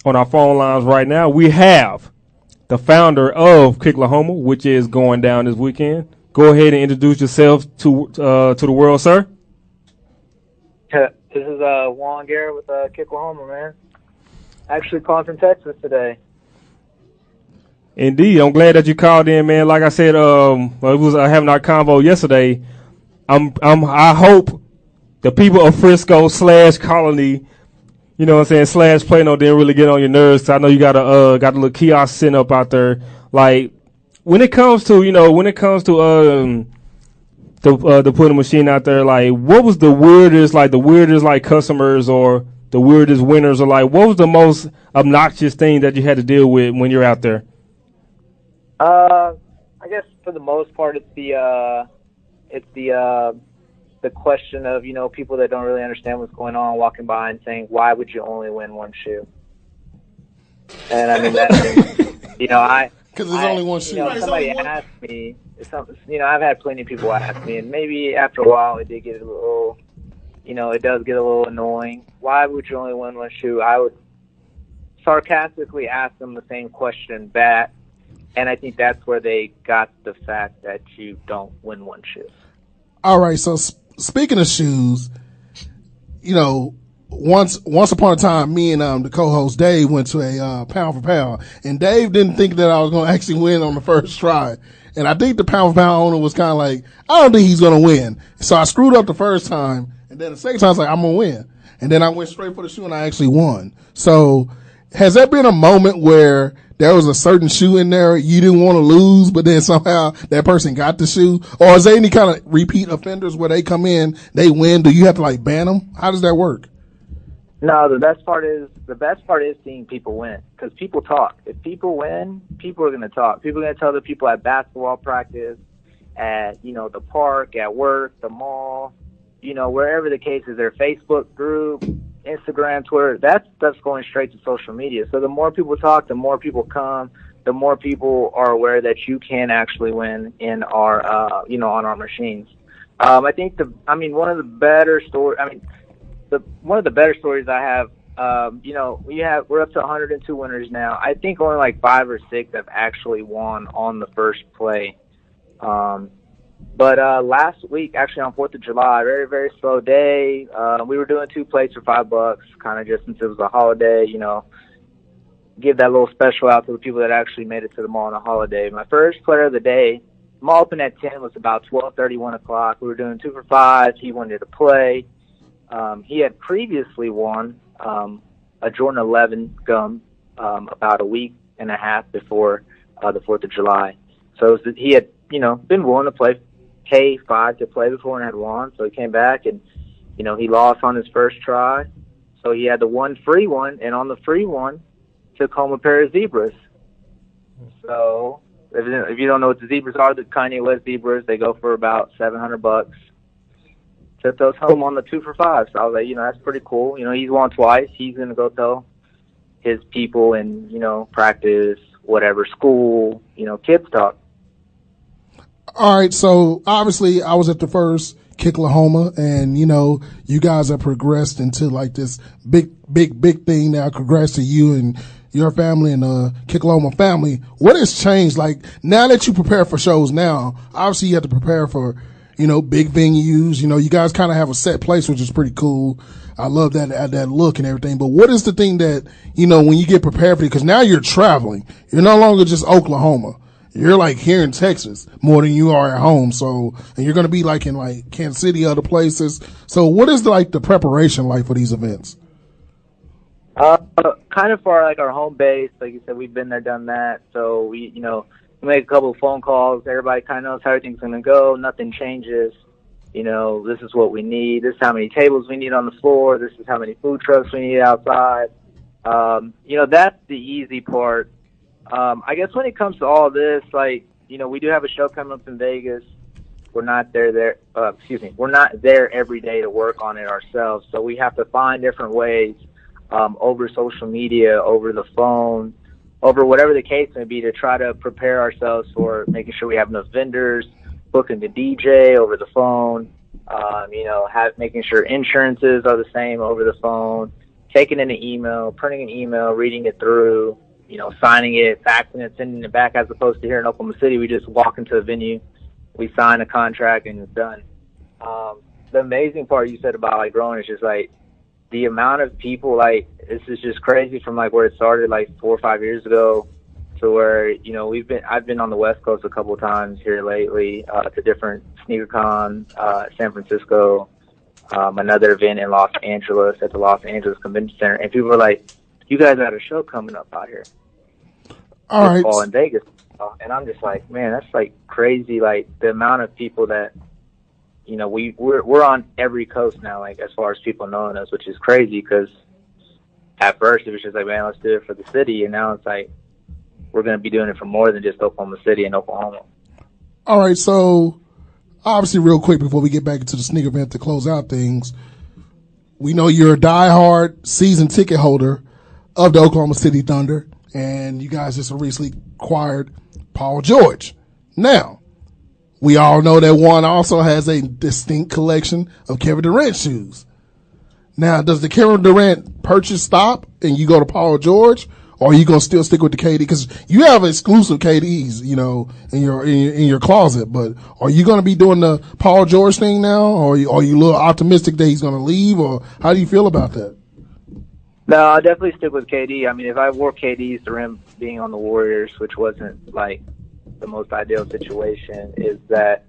on our phone lines right now, we have the founder of Kicklahoma, which is going down this weekend. Go ahead and introduce yourself to the world, sir. This is Juan Guerra with Kicklahoma, man. Actually calling from Texas today. Indeed, I'm glad that you called in, man. Like I said, it was having our convo yesterday. I hope the people of Frisco / Colony, you know what I'm saying, / Plano didn't really get on your nerves. 'Cause I know you got a little kiosk sitting up out there. Like when it comes to the putting machine out there, like what was the weirdest customers or the weirdest winners, or like what was the most obnoxious thing that you had to deal with when you're out there? I guess for the most part, it's the question of, people that don't really understand what's going on, walking by and saying, why would you only win one shoe? And I mean, because there's only one shoe. Somebody asked me, I've had plenty of people ask me, and maybe after a while it did get a little, it does get a little annoying. Why would you only win one shoe? I would sarcastically ask them the same question back. And I think that's where they got the fact that you don't win one shoe. All right. So speaking of shoes, once upon a time, me and the co-host Dave went to a pound for pound, and Dave didn't think that I was going to actually win on the first try. And I think the pound for pound owner was kind of like, I don't think he's going to win. So I screwed up the first time, and then the second time I was like, I'm going to win. And then I went straight for the shoe, and I actually won. So has there been a moment where there was a certain shoe in there you didn't want to lose, but then somehow that person got the shoe? Or is there any kind of repeat offenders where they come in, they win? Do you have to ban them? How does that work? No, the best part is seeing people win, because people talk. If people win, people are going to talk. People are going to tell the people at basketball practice, at the park, at work, the mall, wherever the case is, their Facebook group, Instagram, Twitter, that's going straight to social media. So the more people talk, the more people come, the more people are aware that you can actually win in our, on our machines. I think one of the better stories I have, we're up to 102 winners now. I think only 5 or 6 have actually won on the first play. But last week, actually on 4th of July, very, very slow day. We were doing 2 plates for $5, kind of just since it was a holiday, give that little special out to the people that actually made it to the mall on a holiday. My first player of the day, mall opened at 10, was about 12:30, 1 o'clock. We were doing 2 for $5. He wanted to play. He had previously won a Jordan 11 gum about a week and a half before the 4th of July. So he had, been willing to pay $5 to play before and had won. So he came back and, he lost on his first try. So he had the one free one, and on the free one, took home a pair of zebras. So if you don't know what the zebras are, the Kanye West zebras, they go for about $700. Took those home on the 2 for $5. So I was like, that's pretty cool. He's won twice. He's going to go tell his people in, practice, whatever, school, kids talk. All right, so obviously I was at the first Kicklahoma, and you guys have progressed into this big thing now. Congrats to you and your family and Kicklahoma family. What has changed? Now that you prepare for shows now, obviously you have to prepare for big venues. You guys kind of have a set place, which is pretty cool. I love that look and everything. But what is the thing that when you get prepared for it? Because now you're traveling. You're no longer just Oklahoma. You're here in Texas more than you are at home. So, and you're going to be in Kansas City, other places. So what is the preparation like for these events? Kind of for our home base. Like you said, we've been there, done that. So we make a couple of phone calls. Everybody kind of knows how everything's going to go. Nothing changes. This is what we need. This is how many tables we need on the floor. This is how many food trucks we need outside. That's the easy part. I guess when it comes to all this, we do have a show coming up in Vegas. We're not we're not there every day to work on it ourselves. So we have to find different ways, over social media, over the phone, over whatever the case may be, to try to prepare ourselves for making sure we have enough vendors, booking the DJ over the phone, making sure insurances are the same over the phone, taking in an email, printing an email, reading it through, signing it, faxing it, sending it back, as opposed to here in Oklahoma City, we just walk into a venue, we sign a contract, and it's done. The amazing part you said about, like, growing is just, like, the amount of people, like, this is just crazy from, like, where it started, like, 4 or 5 years ago to where, I've been on the West Coast a couple of times here lately to different SneakerCon, San Francisco, another event in Los Angeles at the Los Angeles Convention Center, and people were like, you guys got a show coming up out here. All right. Fall in Vegas. And I'm just like, man, that's like crazy. Like the amount of people that, we're on every coast now, like as far as people knowing us, which is crazy because at first it was just like, man, let's do it for the city. And now it's like, we're going to be doing it for more than just Oklahoma City and Oklahoma. All right. So obviously real quick before we get back into the sneaker event to close out things, we know you're a diehard season ticket holder of the Oklahoma City Thunder, and you guys just recently acquired Paul George. Now, we all know that Juan also has a distinct collection of Kevin Durant shoes. Now, does the Kevin Durant purchase stop and you go to Paul George, or are you going to still stick with the KD? Because you have exclusive KDs, in your closet, but are you going to be doing the Paul George thing now, or are you a little optimistic that he's going to leave, or how do you feel about that? No, I'll definitely stick with KD. I mean, if I wore KDs through him being on the Warriors, which wasn't like the most ideal situation, is that,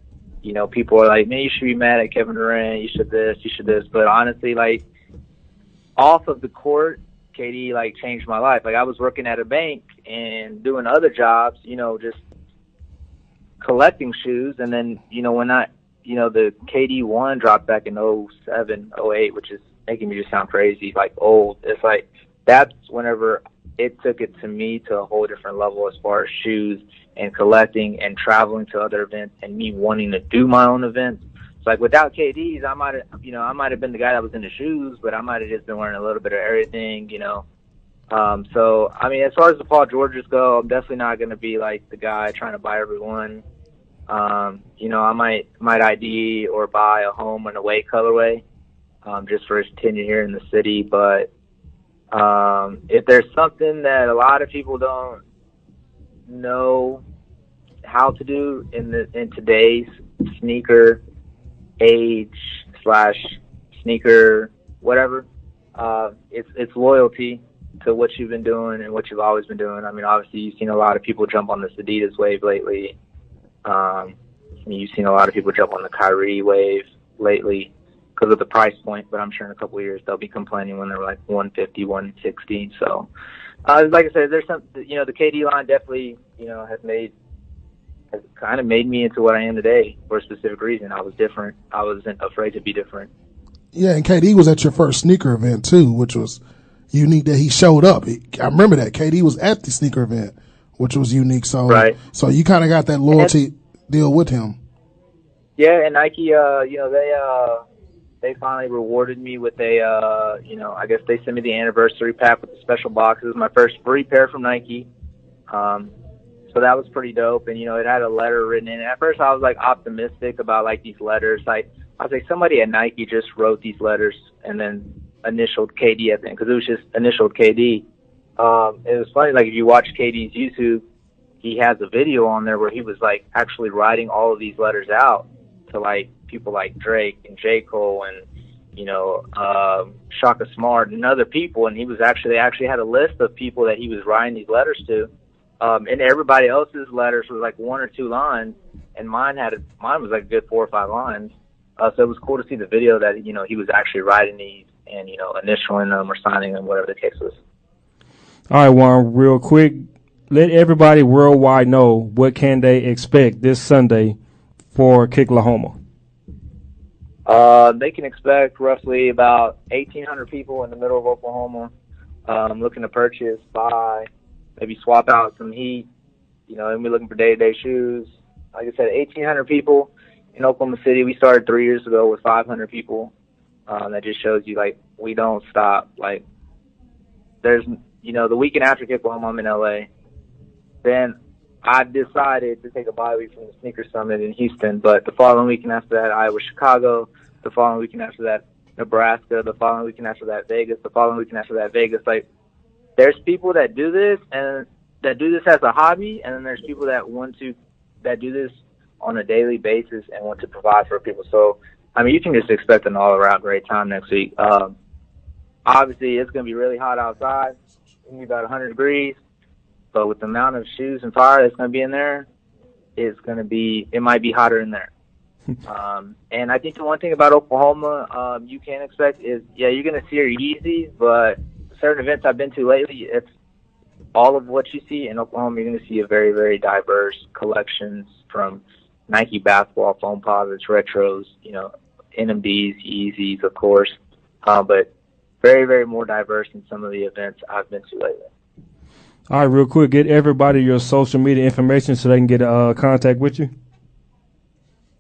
people are like, man, you should be mad at Kevin Durant, you should this. But honestly, like, off of the court, KD, like, changed my life. Like, I was working at a bank and doing other jobs, just collecting shoes. And then, when the KD 1 dropped back in 07, 08, which is making me just sound crazy, like old. It's like that's whenever it took it to me to a whole different level as far as shoes and collecting and traveling to other events and me wanting to do my own events. It's like without KDs, I might have been the guy that was into shoes, but I might have just been wearing a little bit of everything, So I mean, as far as the Paul Georges go, I'm definitely not going to be like the guy trying to buy everyone. I might ID or buy a home and away colorway. Just for his tenure here in the city. But if there's something that a lot of people don't know how to do in today's sneaker age / sneaker whatever, it's loyalty to what you've been doing and what you've always been doing. I mean, obviously you've seen a lot of people jump on this Adidas wave lately. You've seen a lot of people jump on the Kyrie wave lately because of the price point, but I'm sure in a couple of years they'll be complaining when they're like 150, 160. So, like I said, there's some, the KD line definitely, has kind of made me into what I am today for a specific reason. I was different. I wasn't afraid to be different. Yeah, and KD was at your first sneaker event too, which was unique that he showed up. I remember that KD was at the sneaker event, which was unique. So, right. So you kind of got that loyalty deal with him. Yeah, and Nike, they finally rewarded me with I guess they sent me the anniversary pack with the special boxes, my first free pair from Nike. So that was pretty dope. And, it had a letter written in it. At first I was like optimistic about like these letters. Like I was like, somebody at Nike just wrote these letters and then initialed KD at the end because it was just initialed KD. It was funny, like if you watch KD's YouTube, he has a video on there where he was like actually writing all of these letters out to like people like Drake and J. Cole and, Shaka Smart and other people. And they actually had a list of people that he was writing these letters to. And everybody else's letters was like 1 or 2 lines, and mine was like a good 4 or 5 lines. So it was cool to see the video that, he was actually writing these and, initialing them or signing them, whatever the case was. All right, Juan, real quick, let everybody worldwide know what can they expect this Sunday for Kicklahoma. They can expect roughly about 1,800 people in the middle of Oklahoma looking to purchase, buy, maybe swap out some heat, and we're looking for day-to-day shoes. Like I said, 1,800 people in Oklahoma City. We started 3 years ago with 500 people. That just shows you, like, we don't stop. Like, there's, the weekend after Kicklahoma, I'm in L.A. Then I decided to take a bye week from the Sneaker Summit in Houston, but the following weekend after that, I was Chicago. The following weekend after that, Nebraska, the following weekend after that Vegas, the following weekend after that Vegas. Like, there's people that do this and that do this as a hobby, and then there's people that do this on a daily basis and want to provide for people. So, I mean, you can just expect an all-around great time next week. Obviously, it's going to be really hot outside. It's going to be about 100 degrees. But with the amount of shoes and fire that's going to be in there, it might be hotter in there. And I think the one thing about Oklahoma you can expect is, you're going to see your Yeezys, but certain events I've been to lately, it's all of what you see in Oklahoma. You're going to see a very, very diverse collections from Nike basketball, foam posits, retros, NMDs, Yeezys, of course, but very, very more diverse than some of the events I've been to lately. All right, real quick, get everybody your social media information so they can get contact with you.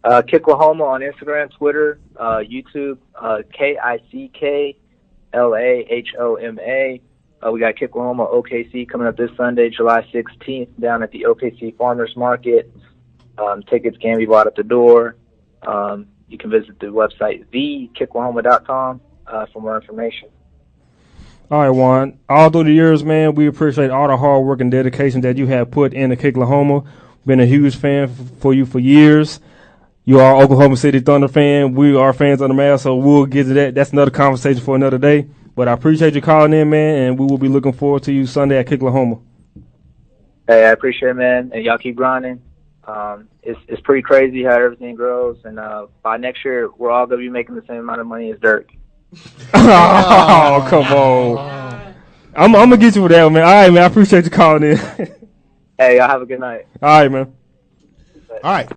Kicklahoma on Instagram, Twitter, YouTube, Kicklahoma. We got Kicklahoma OKC coming up this Sunday, July 16th, down at the OKC Farmers Market. Tickets can be bought at the door. You can visit the website, thekicklahoma.com, for more information. All right, Juan. All through the years, man, we appreciate all the hard work and dedication that you have put into Kicklahoma. Been a huge fan for you for years. You are Oklahoma City Thunder fan. We are fans of the Mavs, so we'll get to that. That's another conversation for another day. But I appreciate you calling in, man, and we will be looking forward to you Sunday at Kicklahoma. Hey, I appreciate it, man, and y'all keep grinding. It's pretty crazy how everything grows, and by next year, we're all going to be making the same amount of money as Dirk. Oh, come on. I'm going to get you with that one, man. All right, man, I appreciate you calling in. Hey, y'all have a good night. All right, man. All right.